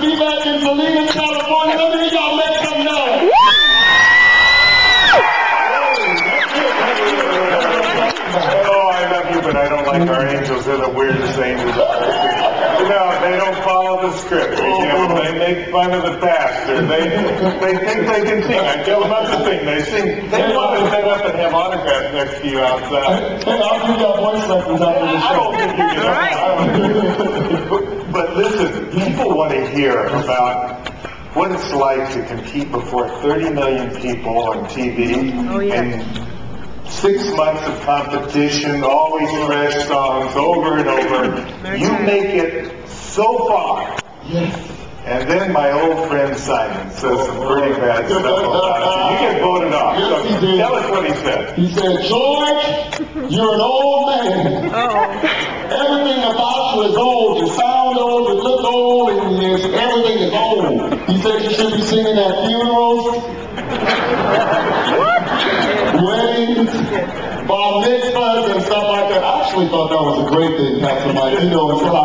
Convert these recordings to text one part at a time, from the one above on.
be back in Salinas, California. Let me hear y'all make some noise. Oh, I love you, but I don't like our angels. They're the weirdest angels I've ever seen. You know, they don't follow the script. You know, they make fun of the pastor. They think they can sing. I tell them not to sing. They sing. They want to set up and have autographs next to you outside. Hey, I'll give y'all voice lessons after the I show. don't think you can. But listen, people want to hear about what it's like to compete before 30 million people on TV. Oh, yeah. And 6 months of competition, always fresh songs, over and over. You make it so far. Yes. And then my old friend Simon says some pretty bad stuff about you. You get voted off. Yes, So he did. tell us what he said. He said, George, you're an old man. Everything about you is old. You sound old, you look old, and everything is old. He said you should be singing at funerals, weddings, bar mitzvahs, and stuff like that. I actually thought that was a great thing, Pastor Mike. You know, until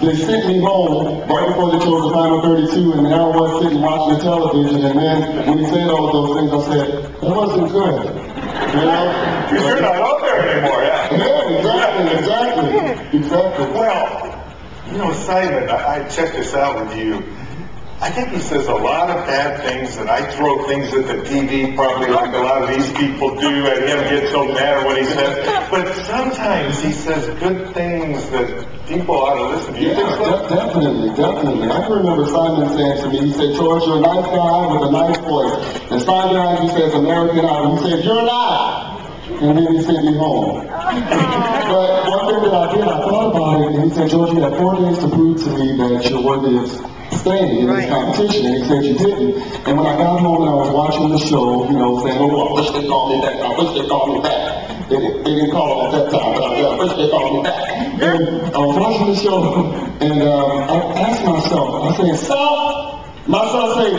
they sent me home right before they chose the final 32, and there I was sitting watching the television, and then when he said all those things, I said, that wasn't good. You know? Because you're not out there anymore, yeah? Yeah, exactly. Well, you know, Simon, I checked this out with you. I think he says a lot of bad things, and I throw things at the TV, probably like a lot of these people do, and him get so mad at what he says. But sometimes he says good things that people ought to listen to. You think so? Definitely. I can remember Simon saying to me, he said, George, you're a nice guy with a nice voice. And Simon, he says, American Idol. He said, you're not. And then he sent me home. But one thing that I did, I thought about it, and he said, George, you have 4 days to prove to me that you're worthy of staying in this competition, and he said you didn't. And when I got home and I was watching the show, you know, saying, oh, I wish they called me back, I wish they called me back. They didn't call at that time, but I wish they called me back. And I was watching the show, and I asked myself, I said, son, my son said,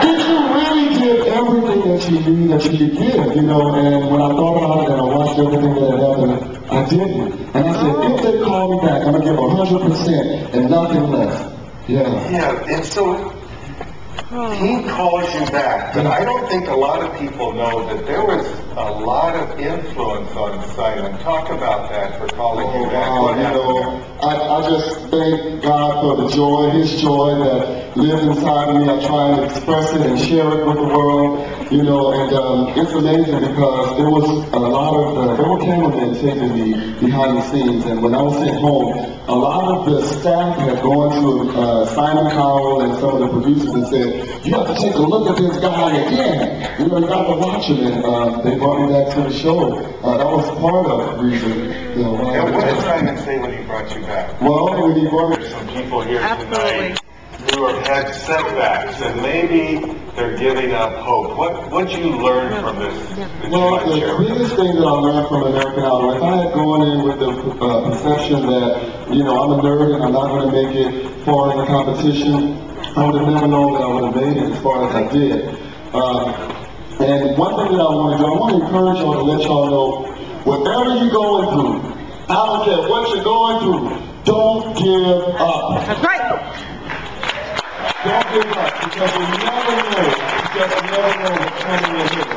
did you really give everything that you knew that you could give, you know? And when I thought about it and I watched everything that happened, I didn't. And I said, if they call me back, I'm going to give 100% and nothing less. Yeah, and so he calls you back, but I don't think a lot of people know that there was a lot of influence on Simon. Talk about that for calling you back. Wow, you know, I just thank God for the joy, His joy that lives inside of me. I try and express it and share it with the world, you know, and it's amazing because there was a lot of, there were cameramen taking me behind the scenes, and when I was sent home, a lot of the staff had gone to Simon Cowell and some of the producers and said, you have to take a look at this guy again. You know, you got to watch him, and they brought me back to the show. That was part of the reason, you know. And what did Simon say when he brought you back? Well, when he brought me... There's some people here tonight who have had setbacks, and maybe they're giving up hope. What'd you learn from this? Well, the biggest thing that I learned from American Idol, if I had gone in with the perception that, you know, I'm a nerd and I'm not going to make it far in the competition, I would have never known that I would have made it as far as I did. And one thing that I want to do, I want to encourage y'all to let y'all know, whatever you're going through, I don't care what you're going through, don't give up. That's right. Don't give up, because you never know what's coming in here.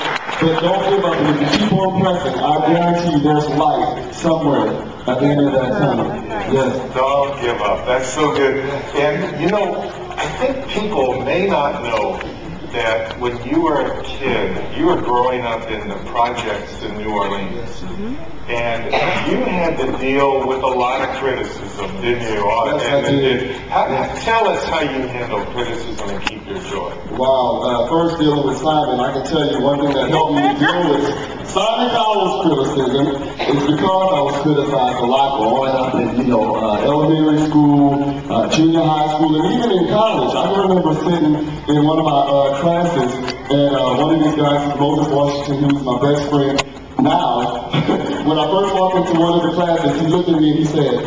But don't give up, and if you keep on pressing, I guarantee there's light somewhere at the end of that tunnel. Yes. Don't give up. That's so good. And, you know, I think people may not know that when you were a kid, you were growing up in the projects in New Orleans. And you had to deal with a lot of criticism, didn't you? Yes, I did. Tell us how you handle criticism and keep your joy. Wow, first dealing with Simon, I can tell you one thing that helped me to deal with Simon Cowell's criticism is because I was criticized a lot growing up in, you know, elementary school, junior high school, and even in college. I can remember sitting in one of my classes, and one of these guys, Moses Washington, who's my best friend now, when I first walked into one of the classes, he looked at me and he said,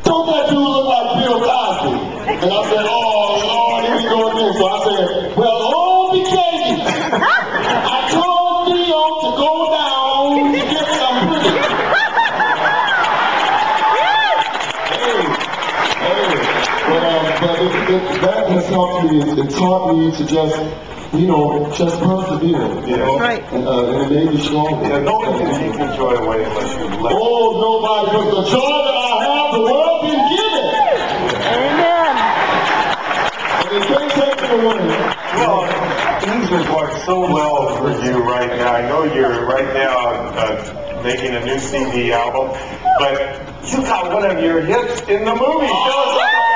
don't that dude look like Bill Cosby? And I said, oh, Lord, here we go again. So I said, well, Lord be cagey. I told Theo to go down and get some pretty. Hey, that has helped me. It taught me to just, just persevere. Right. And it made me stronger. Yeah, no one can take your joy away unless you let it. Oh, nobody, because the joy that I have, the world can give it. Amen. And they can't take it away. Well, things are going so well for you right now. I know you're right now making a new CD album, but you got one of your hits in the movie. Tell us about